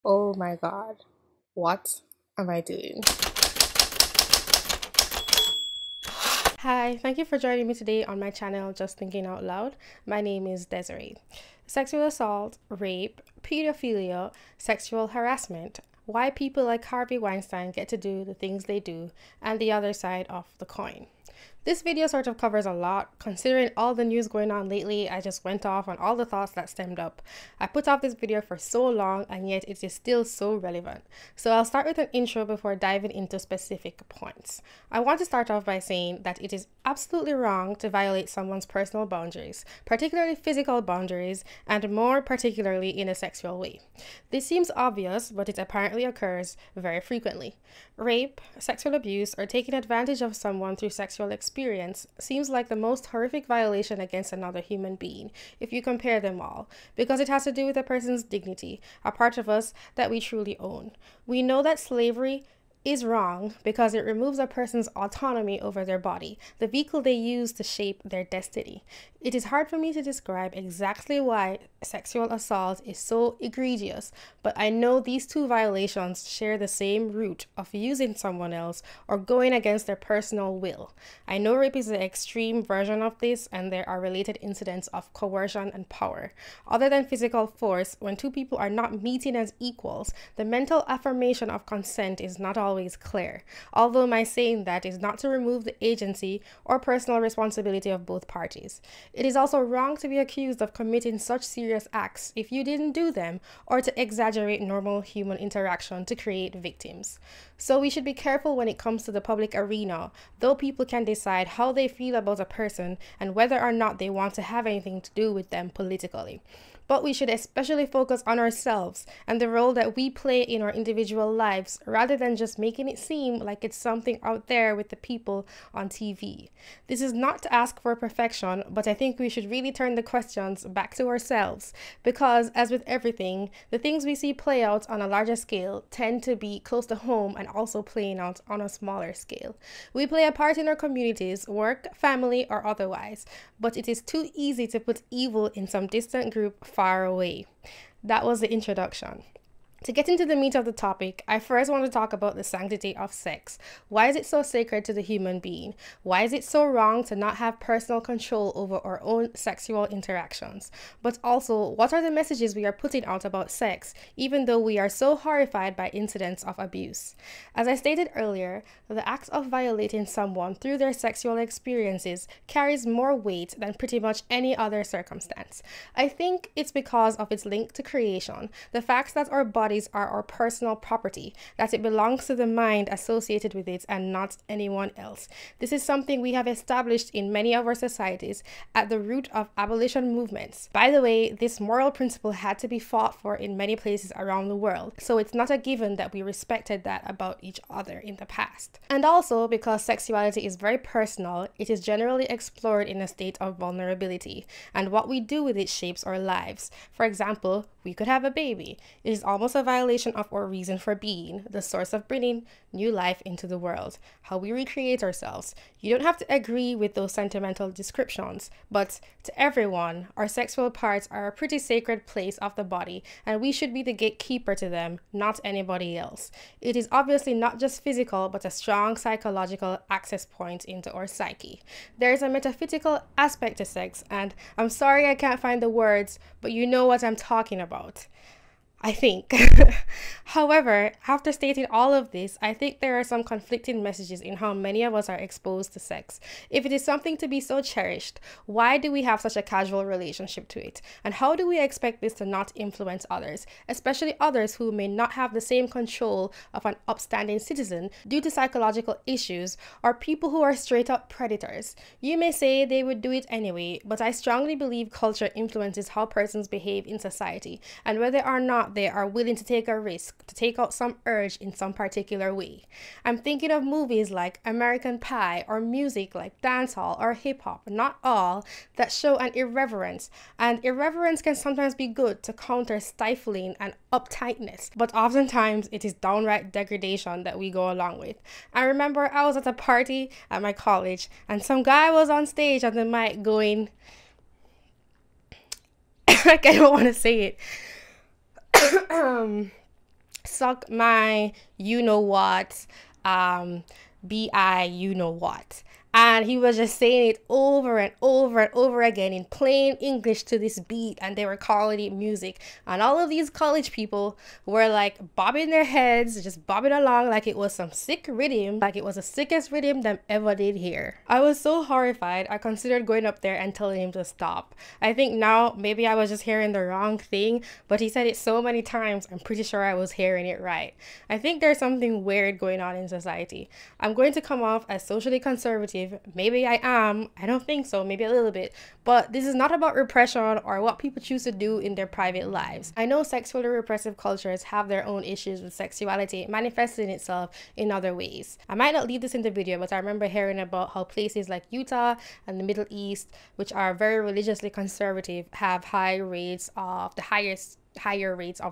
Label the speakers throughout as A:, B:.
A: Oh my god, what am I doing? Hi, thank you for joining me today on my channel, Just Thinking Out Loud. My name is Desi-Rae. Sexual assault, rape, pedophilia, sexual harassment, why people like Harvey Weinstein get to do the things they do, and the other side of the coin. This video sort of covers a lot. Considering all the news going on lately, I just went off on all the thoughts that stemmed up. I put off this video for so long and yet it is still so relevant. So I'll start with an intro before diving into specific points. I want to start off by saying that it is absolutely wrong to violate someone's personal boundaries, particularly physical boundaries, and more particularly in a sexual way. This seems obvious, but it apparently occurs very frequently. Rape, sexual abuse, or taking advantage of someone through sexual experience seems like the most horrific violation against another human being if you compare them all, because it has to do with a person's dignity, a part of us that we truly own. We know that slavery is wrong because it removes a person's autonomy over their body, the vehicle they use to shape their destiny. It is hard for me to describe exactly why sexual assault is so egregious, but I know these two violations share the same root of using someone else or going against their personal will. I know rape is the extreme version of this, and there are related incidents of coercion and power. Other than physical force, when two people are not meeting as equals, the mental affirmation of consent is not always clear, although my saying that is not to remove the agency or personal responsibility of both parties. It is also wrong to be accused of committing such serious acts if you didn't do them, or to exaggerate normal human interaction to create victims. So we should be careful when it comes to the public arena, though people can decide how they feel about a person and whether or not they want to have anything to do with them politically. But we should especially focus on ourselves and the role that we play in our individual lives, rather than just making it seem like it's something out there with the people on TV. This is not to ask for perfection, but I think we should really turn the questions back to ourselves, because as with everything, the things we see play out on a larger scale tend to be close to home and also playing out on a smaller scale. We play a part in our communities, work, family, or otherwise, but it is too easy to put evil in some distant group far away. That was the introduction. To get into the meat of the topic, I first want to talk about the sanctity of sex. Why is it so sacred to the human being? Why is it so wrong to not have personal control over our own sexual interactions? But also, what are the messages we are putting out about sex, even though we are so horrified by incidents of abuse? As I stated earlier, the act of violating someone through their sexual experiences carries more weight than pretty much any other circumstance. I think it's because of its link to creation, the fact that our bodies are our personal property, that it belongs to the mind associated with it and not anyone else. This is something we have established in many of our societies at the root of abolition movements. By the way, this moral principle had to be fought for in many places around the world, so it's not a given that we respected that about each other in the past. And also, because sexuality is very personal, it is generally explored in a state of vulnerability, and what we do with it shapes our lives. For example, we could have a baby. It is almost a violation of our reason for being, the source of bringing new life into the world, how we recreate ourselves. You don't have to agree with those sentimental descriptions, but to everyone, our sexual parts are a pretty sacred place of the body, and we should be the gatekeeper to them, not anybody else. It is obviously not just physical, but a strong psychological access point into our psyche. There is a metaphysical aspect to sex, and I'm sorry I can't find the words, but you know what I'm talking about, I think. However, after stating all of this, I think there are some conflicting messages in how many of us are exposed to sex. If it is something to be so cherished, why do we have such a casual relationship to it? And how do we expect this to not influence others, especially others who may not have the same control of an upstanding citizen due to psychological issues, or people who are straight up predators? You may say they would do it anyway, but I strongly believe culture influences how persons behave in society, and whether or not they are willing to take a risk, to take out some urge in some particular way. I'm thinking of movies like American Pie, or music like dancehall or hip-hop, not all, that show an irreverence. And irreverence can sometimes be good to counter stifling and uptightness, but oftentimes it is downright degradation that we go along with. I remember I was at a party at my college, and some guy was on stage on the mic going, like, I don't want to say it. suck my you know what, bi you know what. And he was just saying it over and over and over again in plain English to this beat, and they were calling it music. And all of these college people were like bobbing their heads, just bobbing along like it was some sick rhythm, like it was the sickest rhythm them ever did hear. I was so horrified, I considered going up there and telling him to stop. I think now maybe I was just hearing the wrong thing, but he said it so many times, I'm pretty sure I was hearing it right. I think there's something weird going on in society. I'm going to come off as socially conservative. Maybe I am. I don't think so. Maybe a little bit. But this is not about repression or what people choose to do in their private lives. I know sexually repressive cultures have their own issues with sexuality manifesting itself in other ways. I might not leave this in the video, but I remember hearing about how places like Utah and the Middle East, which are very religiously conservative, have higher rates of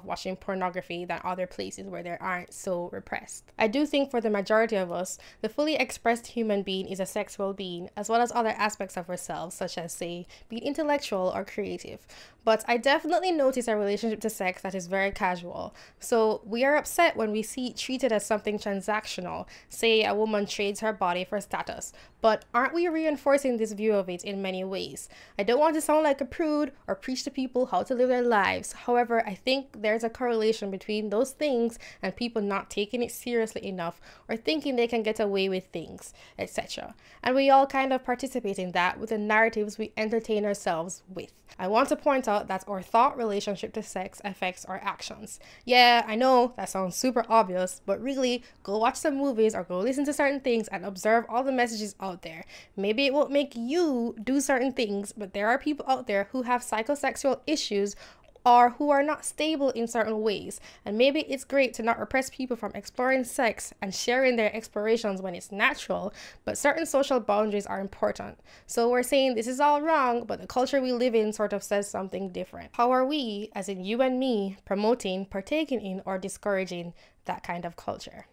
A: watching pornography than other places where they aren't so repressed. I do think for the majority of us, the fully expressed human being is a sexual being, as well as other aspects of ourselves, such as, say, being intellectual or creative. But I definitely notice a relationship to sex that is very casual. So we are upset when we see it treated as something transactional. Say a woman trades her body for status. But aren't we reinforcing this view of it in many ways? I don't want to sound like a prude or preach to people how to live their lives. However, I think there's a correlation between those things and people not taking it seriously enough or thinking they can get away with things, etc. And we all kind of participate in that with the narratives we entertain ourselves with. I want to point out that our thought relationship to sex affects our actions. Yeah, I know that sounds super obvious, but really, go watch some movies or go listen to certain things and observe all the messages out there. Maybe it won't make you do certain things, but there are people out there who have psychosexual issues or who are not stable in certain ways. And maybe it's great to not repress people from exploring sex and sharing their explorations when it's natural, but certain social boundaries are important. So we're saying this is all wrong, but the culture we live in sort of says something different. How are we, as in you and me, promoting, partaking in, or discouraging that kind of culture?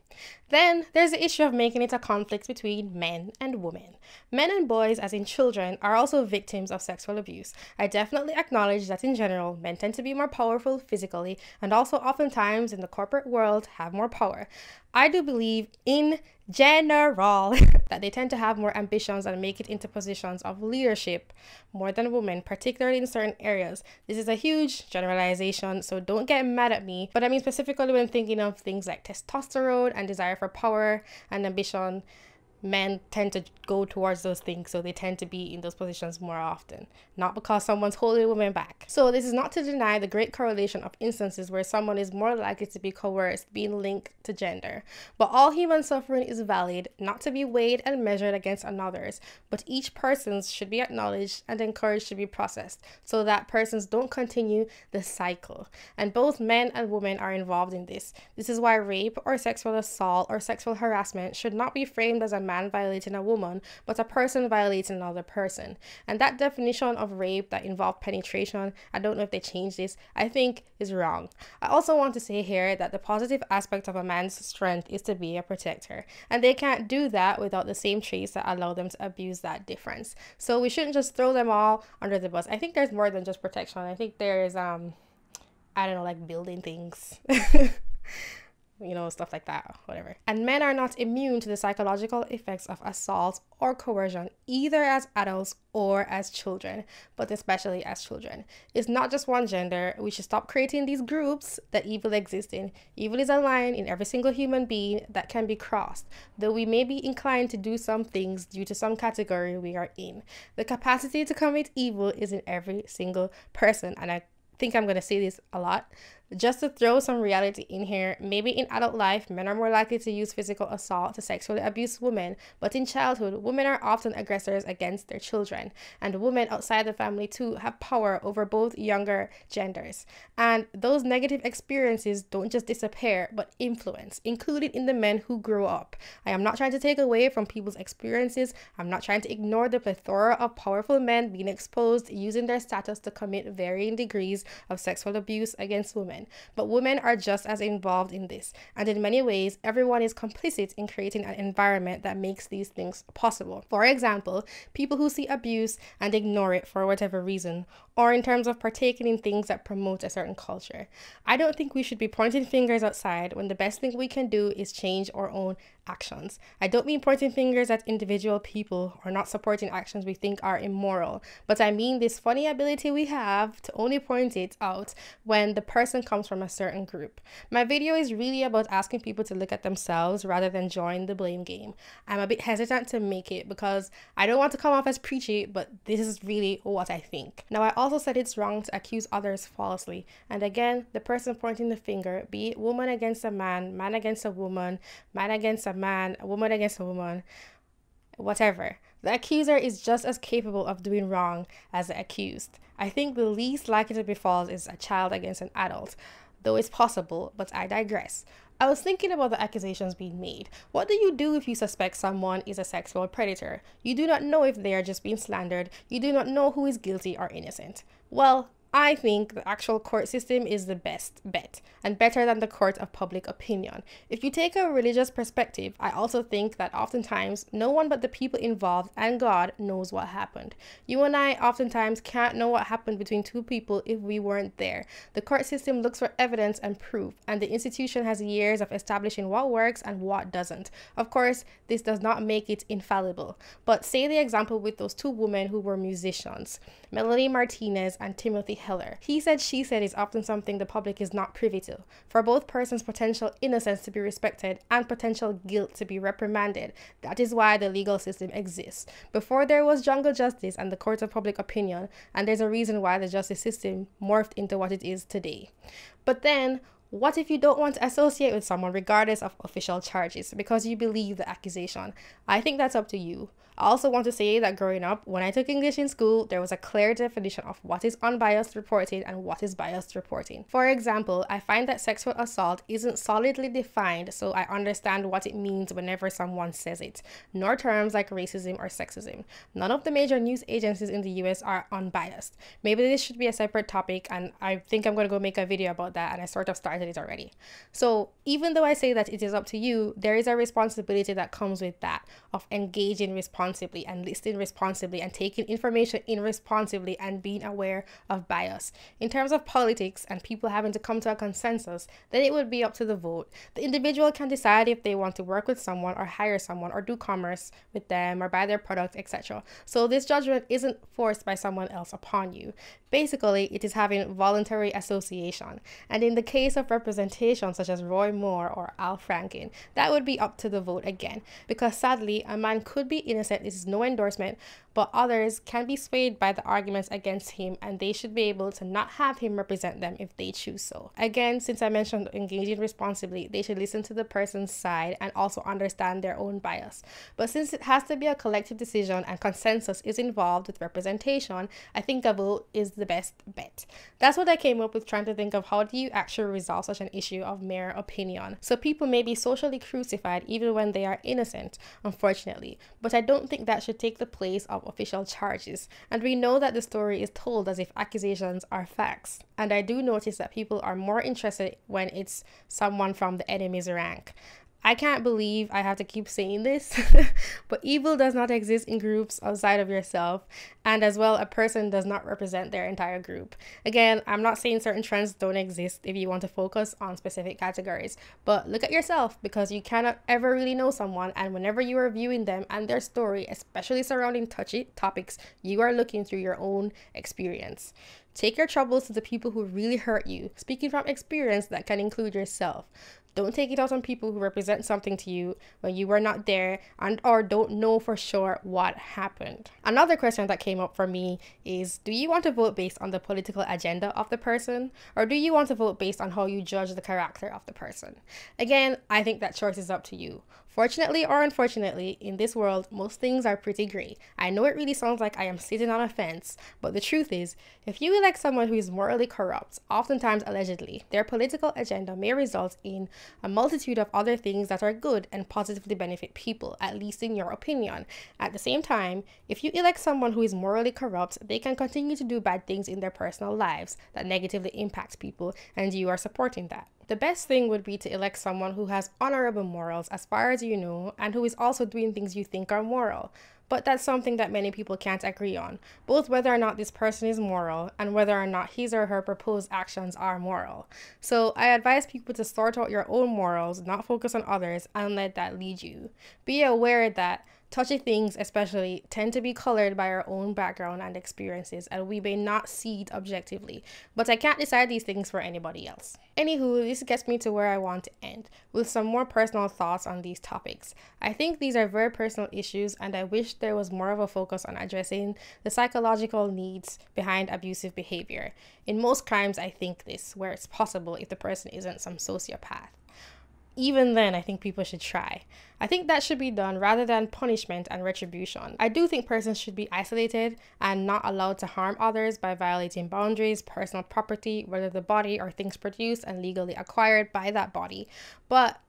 A: Then there's the issue of making it a conflict between men and women. Men and boys, as in children, are also victims of sexual abuse. I definitely acknowledge that in general, men tend to be more powerful physically and also oftentimes in the corporate world have more power. I do believe in general that they tend to have more ambitions and make it into positions of leadership more than women, particularly in certain areas. This is a huge generalization, so don't get mad at me, but I mean specifically when thinking of things like testosterone and desire for power and ambition. Men tend to go towards those things, so they tend to be in those positions more often, not because someone's holding women back. So this is not to deny the great correlation of instances where someone is more likely to be coerced, being linked to gender. But all human suffering is valid, not to be weighed and measured against another's, but each person's should be acknowledged and encouraged to be processed, so that persons don't continue the cycle. And both men and women are involved in this. This is why rape or sexual assault or sexual harassment should not be framed as a man violating a woman, but a person violating another person. And that definition of rape that involved penetration, I don't know if they changed this, I think is wrong. I also want to say here that the positive aspect of a man's strength is to be a protector, and they can't do that without the same traits that allow them to abuse that difference. So we shouldn't just throw them all under the bus. I think there's more than just protection. I think there's I don't know, like building things. You know, stuff like that, whatever. And men are not immune to the psychological effects of assault or coercion, either as adults or as children, but especially as children. It's not just one gender. We should stop creating these groups that evil exists in. Evil is a line in every single human being that can be crossed, though we may be inclined to do some things due to some category we are in. The capacity to commit evil is in every single person, and I think I'm going to say this a lot. Just to throw some reality in here, maybe in adult life, men are more likely to use physical assault to sexually abuse women, but in childhood, women are often aggressors against their children, and women outside the family too have power over both younger genders. And those negative experiences don't just disappear, but influence, including in the men who grow up. I am not trying to take away from people's experiences. I'm not trying to ignore the plethora of powerful men being exposed using their status to commit varying degrees of sexual abuse against women. men, but women are just as involved in this, and in many ways, everyone is complicit in creating an environment that makes these things possible. For example, people who see abuse and ignore it for whatever reason, or in terms of partaking in things that promote a certain culture. I don't think we should be pointing fingers outside when the best thing we can do is change our own actions. I don't mean pointing fingers at individual people or not supporting actions we think are immoral, but I mean this funny ability we have to only point it out when the person comes from a certain group. My video is really about asking people to look at themselves rather than join the blame game. I'm a bit hesitant to make it because I don't want to come off as preachy, but this is really what I think. Now, I also said it's wrong to accuse others falsely, and again, the person pointing the finger, be it woman against a man, man against a woman, man against a man, a woman against a woman, whatever. The accuser is just as capable of doing wrong as the accused. I think the least likely to befall is a child against an adult, though it's possible, but I digress. I was thinking about the accusations being made. What do you do if you suspect someone is a sexual predator? You do not know if they are just being slandered. You do not know who is guilty or innocent. Well, I think the actual court system is the best bet and better than the court of public opinion. If you take a religious perspective, I also think that oftentimes no one but the people involved and God knows what happened. You and I oftentimes can't know what happened between two people if we weren't there. The court system looks for evidence and proof, and the institution has years of establishing what works and what doesn't. Of course, this does not make it infallible, but say the example with those two women who were musicians, Melanie Martinez and Timothy Heller. He said, she said is often something the public is not privy to. For both persons' potential innocence to be respected and potential guilt to be reprimanded, that is why the legal system exists. Before there was jungle justice and the court of public opinion, and there's a reason why the justice system morphed into what it is today. But then, what if you don't want to associate with someone regardless of official charges because you believe the accusation? I think that's up to you. I also want to say that growing up, when I took English in school, there was a clear definition of what is unbiased reporting and what is biased reporting. For example, I find that sexual assault isn't solidly defined, so I understand what it means whenever someone says it, nor terms like racism or sexism. None of the major news agencies in the US are unbiased. Maybe this should be a separate topic, and I think I'm going to go make a video about that, and I sort of started it already. So even though I say that it is up to you, there is a responsibility that comes with that, of engaging responsibly and listening responsibly and taking information in responsibly and being aware of bias. In terms of politics and people having to come to a consensus, then it would be up to the vote. The individual can decide if they want to work with someone or hire someone or do commerce with them or buy their product, etc. So this judgment isn't forced by someone else upon you. Basically, it is having voluntary association. And in the case of representation such as Roy Moore or Al Franken, that would be up to the vote again. Because sadly, a man could be innocent, this is no endorsement, but others can be swayed by the arguments against him, and they should be able to not have him represent them if they choose so. Again, since I mentioned engaging responsibly, they should listen to the person's side and also understand their own bias. But since it has to be a collective decision and consensus is involved with representation, I think a vote is the best bet. That's what I came up with, trying to think of how do you actually resolve such an issue of mere opinion. So people may be socially crucified even when they are innocent, unfortunately, but I don't think that should take the place of official charges. And we know that the story is told as if accusations are facts. And I do notice that people are more interested when it's someone from the enemy's rank. I can't believe I have to keep saying this, but evil does not exist in groups outside of yourself, and as well, a person does not represent their entire group. Again, I'm not saying certain trends don't exist if you want to focus on specific categories, but look at yourself, because you cannot ever really know someone, and whenever you are viewing them and their story, especially surrounding touchy topics, you are looking through your own experience. Take your troubles to the people who really hurt you, speaking from experience that can include yourself. Don't take it out on people who represent something to you when you were not there and or don't know for sure what happened. Another question that came up for me is, do you want to vote based on the political agenda of the person, or do you want to vote based on how you judge the character of the person? Again, I think that choice is up to you. Fortunately or unfortunately, in this world, most things are pretty gray. I know it really sounds like I am sitting on a fence, but the truth is, if you elect someone who is morally corrupt, oftentimes allegedly, their political agenda may result in a multitude of other things that are good and positively benefit people, at least in your opinion. At the same time, if you elect someone who is morally corrupt, they can continue to do bad things in their personal lives that negatively impact people, and you are supporting that. The best thing would be to elect someone who has honorable morals as far as you know, and who is also doing things you think are moral. But that's something that many people can't agree on, both whether or not this person is moral and whether or not his or her proposed actions are moral. So I advise people to sort out your own morals, not focus on others, and let that lead you. Be aware that touchy things especially tend to be colored by our own background and experiences, and we may not see it objectively, but I can't decide these things for anybody else. Anywho, this gets me to where I want to end, with some more personal thoughts on these topics. I think these are very personal issues, and I wish there was more of a focus on addressing the psychological needs behind abusive behavior. In most crimes, I think this, where it's possible if the person isn't some sociopath. Even then, I think people should try. I think that should be done rather than punishment and retribution. I do think persons should be isolated and not allowed to harm others by violating boundaries, personal property, whether the body or things produced and legally acquired by that body. But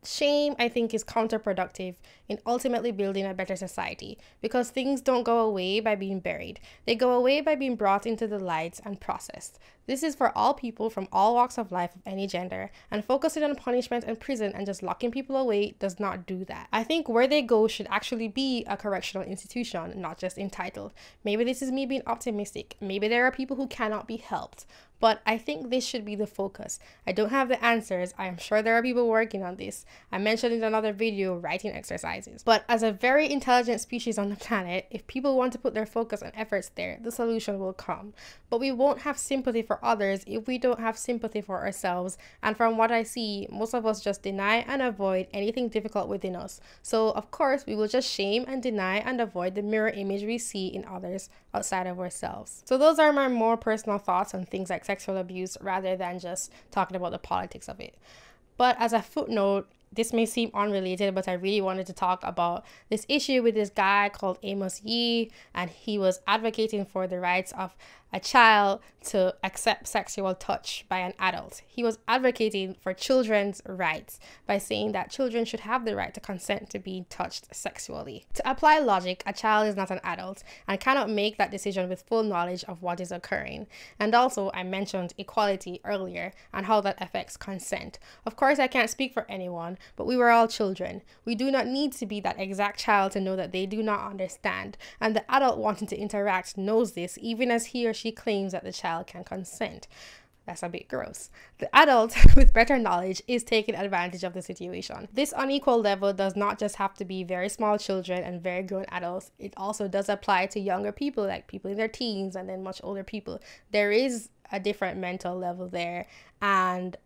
A: shame, I think, is counterproductive in ultimately building a better society, because things don't go away by being buried. They go away by being brought into the light and processed. This is for all people from all walks of life of any gender, and focusing on punishment and prison and just locking people away does not do that. I think where they go should actually be a correctional institution, not just entitled. Maybe this is me being optimistic. Maybe there are people who cannot be helped. But I think this should be the focus. I don't have the answers. I am sure there are people working on this. I mentioned in another video writing exercises. But as a very intelligent species on the planet, if people want to put their focus and efforts there, the solution will come. But we won't have sympathy for others if we don't have sympathy for ourselves. And from what I see, most of us just deny and avoid anything difficult within us. So of course, we will just shame and deny and avoid the mirror image we see in others outside of ourselves. So those are my more personal thoughts on things like sexual abuse, rather than just talking about the politics of it. But as a footnote, this may seem unrelated, but I really wanted to talk about this issue with this guy called Amos Yee, and he was advocating for the rights of a child to accept sexual touch by an adult. He was advocating for children's rights by saying that children should have the right to consent to being touched sexually. To apply logic, a child is not an adult and cannot make that decision with full knowledge of what is occurring. And also, I mentioned equality earlier and how that affects consent. Of course, I can't speak for anyone, but we were all children. We do not need to be that exact child to know that they do not understand. And the adult wanting to interact knows this, even as he or she claims that the child can consent. That's a bit gross. The adult with better knowledge is taking advantage of the situation. This unequal level does not just have to be very small children and very grown adults. It also does apply to younger people, like people in their teens and then much older people. There is a different mental level there, and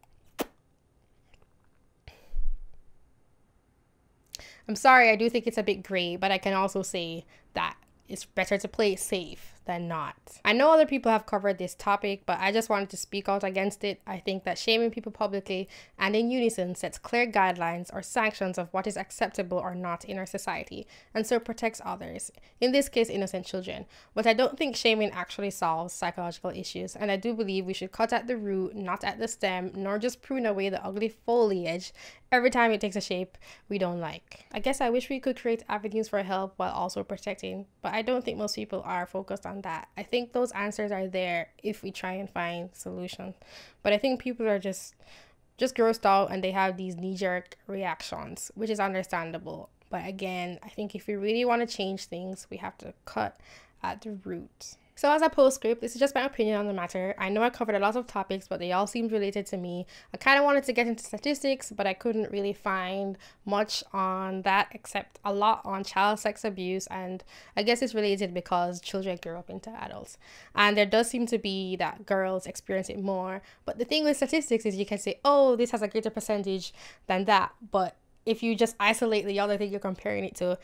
A: I'm sorry, I do think it's a bit gray, but I can also say that it's better to play it safe than not. I know other people have covered this topic, but I just wanted to speak out against it. I think that shaming people publicly and in unison sets clear guidelines or sanctions of what is acceptable or not in our society, and so protects others, in this case innocent children. But I don't think shaming actually solves psychological issues, and I do believe we should cut at the root, not at the stem, nor just prune away the ugly foliage every time it takes a shape we don't like. I guess I wish we could create avenues for help while also protecting, but I don't think most people are focused on that. I think those answers are there if we try and find solutions. But I think people are just grossed out and they have these knee-jerk reactions, which is understandable. But again, I think if we really want to change things, we have to cut at the root. So as a postscript, this is just my opinion on the matter. I know I covered a lot of topics, but they all seemed related to me. I kind of wanted to get into statistics, but I couldn't really find much on that except a lot on child sex abuse. And I guess it's related because children grow up into adults. And there does seem to be that girls experience it more. But the thing with statistics is you can say, oh, this has a greater percentage than that. But if you just isolate the other thing you're comparing it to,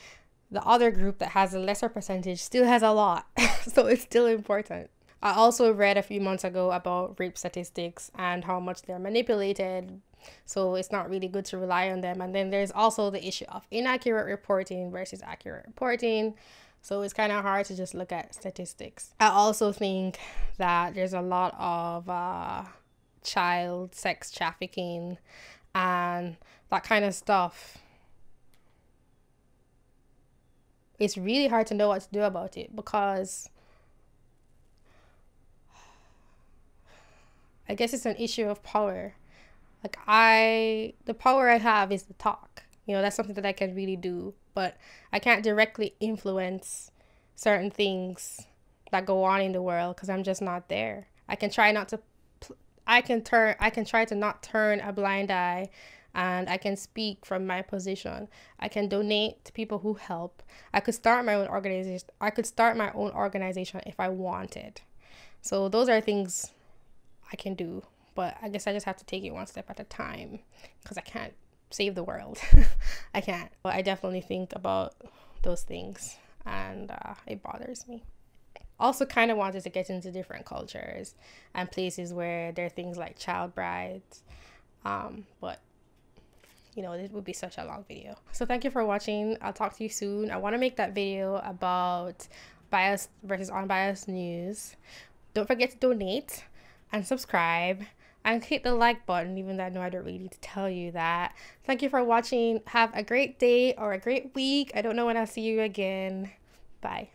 A: the other group that has a lesser percentage still has a lot. So it's still important. I also read a few months ago about rape statistics and how much they're manipulated. So it's not really good to rely on them. And then there's also the issue of inaccurate reporting versus accurate reporting. So it's kind of hard to just look at statistics. I also think that there's a lot of child sex trafficking and that kind of stuff. It's really hard to know what to do about it, because I guess it's an issue of power. Like, the power I have is to talk. You know, that's something that I can really do, but I can't directly influence certain things that go on in the world because I'm just not there. I can try not to I can try to not turn a blind eye, and I can speak from my position. I can donate to people who help. I could start my own organization if I wanted. So those are things I can do, but I guess I just have to take it one step at a time, because I can't save the world. I can't. But I definitely think about those things, and it bothers me. Also kind of wanted to get into different cultures and places where there are things like child brides, but you know, it would be such a long video. So thank you for watching. I'll talk to you soon. I want to make that video about biased versus unbiased news. Don't forget to donate and subscribe and hit the like button, even though I know I don't really need to tell you that. Thank you for watching. Have a great day or a great week. I don't know when I'll see you again. Bye.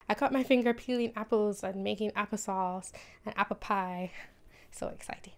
A: I cut my finger peeling apples and making applesauce and apple pie. So exciting.